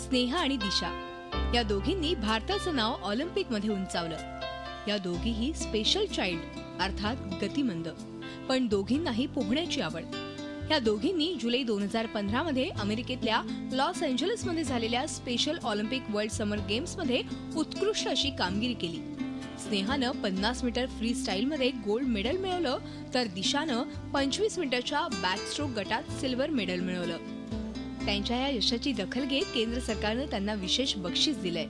स्नेहा आणि दिशा या दोघींनी भारताचं नाव ऑलिम्पिकमध्ये उंचावलं। या दोघीही स्पेशल चाइल्ड अर्थात गतिमंद, पण दोघींनाही पोहण्याची आवड। या दोघींनी जुलै 2015 मध्ये अमेरिकेतल्या लॉस एंजलिसमध्ये झालेल्या स्पेशल ऑलिम्पिक वर्ल्ड समर गेम्समध्ये उत्कृष्ट अशी कामगिरी केली। स्नेहानं 50 मीटर फ्री स्टाईलमध्ये गोल्ड मेडल मिळवलं, तर दिशानं 25 मीटरच्या बॅकस्ट्रोक गटात सिल्वर मेडल मिळवलं। त्यांच्या या यशाची दखल घेत केंद्र सरकारनं त्यांना विशेष बक्षीस दिलंय।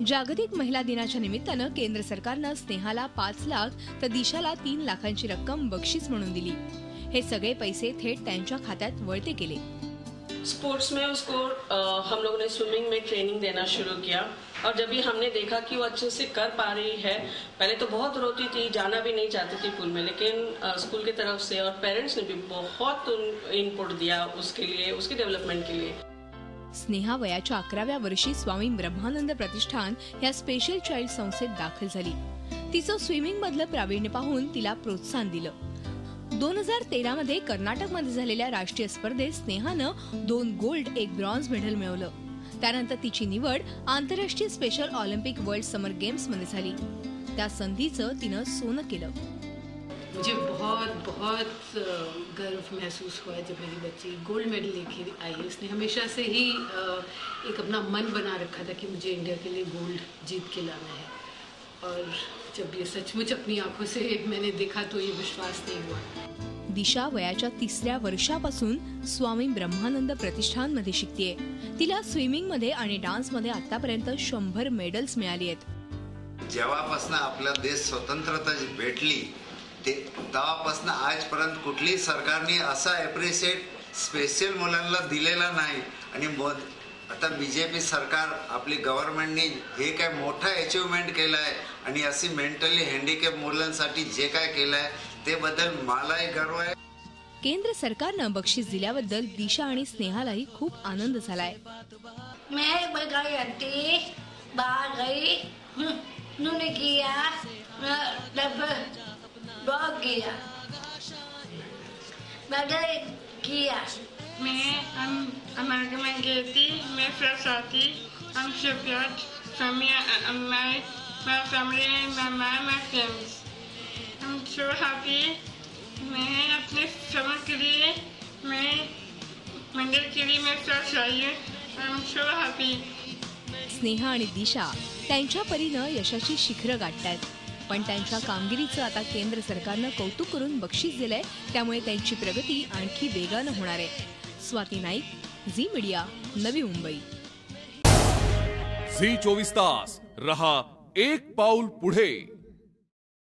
जागतिक महिला दिनाच्या निमित्तानं केंद्र सरकारनं स्नेहाला 5 लाख तर दिशाला 3 लाखांची रक्कम बक्षीस म्हणून दिली। हे सगळे पैसे थेट त्यांच्या खात्यात वळते केले। स्पोर्ट्स में उसको हम लोगों ने स्विमिंग में ट्रेनिंग देना शुरू किया और जब भी हमने देखा कि वो अच्छे से कर पा रही है, पहले तो बहुत रोती थी, जाना भी नहीं चाहती थी पूल में, लेकिन स्कूल की तरफ से और पेरेंट्स ने भी बहुत इनपुट दिया उसके लिए, उसके डेवलपमेंट के लिए। स्नेहा वयाच्या 11व्या वर्षी स्वामी ब्रह्मानंद प्रतिष्ठान या स्पेशल चाइल्ड संस्थेत दाखल झाली। तिचं स्विमिंग मधलं प्रावीण्य पाहून तिला प्रोत्साहन दिलं। 2013 मध्ये कर्नाटकमध्ये झालेल्या राष्ट्रीय स्पर्धेत स्नेहानं 2 गोल्ड 1 ब्रॉन्झ मेडल मिळवलं। त्यानंतर तिची निवड आंतरराष्ट्रीय स्पेशल ऑलिम्पिक वर्ल्ड समर गेम्स मध्ये झाली। त्या संधीचं तिनं सोनं केलं। मुझे बहुत गर्व महसूस हुआ जब मेरी बच्ची गोल्ड मेडल लेके आई। उसने हमेशा से ही एक अपना मन बना रखा था कि मुझे इंडिया के लिए गोल्ड जीत के लाना है, और जब ये सचमुच अपनी आंखों से मैंने देखा तो ये विश्वास नहीं हुआ। दिशा वयाच्या 3ऱ्या वर्षापासून स्वामी ब्रह्मानंद प्रतिष्ठान मध्ये शिकतेय। तिला स्विमिंग मध्ये आणि डान्स मध्ये आतापर्यंत 100 मेडल्स मिळाली आहेत। जेव्हापासून आपला देश स्वतंत्रता भेटली तेव्हापासून आजपर्यंत कुठलीही सरकारने असा अप्रिशिएट स्पेशल मुलांना दिलेला नाही। आणि आता बीजेपी सरकार आपली गव्हर्नमेंटने हे काय मोठा अचीवमेंट केलं आहे आणि अशी मेंटली हँडिकॅप मुलांसाठी जे काय केलं आहे ते बद्दल मलाही गर्व आहे। केंद्र सरकारनं बक्षीस दिल्याबद्दल दिशा आणि स्नेहालाही खूप आनंद झालाय। मैं बगायती बागई नूने किया डब किया बदल किया। मैं अमेरिका में गई थी, मैं फ्रेंड्स आती, हम shipyard, my family, my friends. I'm so happy. मैं अपने समर के लिए, मैं मंदिर के लिए मैं फ्रेंड्स आई हूँ। I'm so happy. स्नेहा आणि दिशा त्यांच्या परीनं यशाची शिखरं गाठतायत, पण त्यांच्या कामगिरीचं आता केंद्र सरकारनं कौतुक करून बक्षीस दिलंय, त्यामुळे त्यांची प्रगती आणखी वेगानं होणार आहे। Swati Naik, Zee media, Navi Mumbai. Zee 24 तास रहा एक पाऊल पुढे।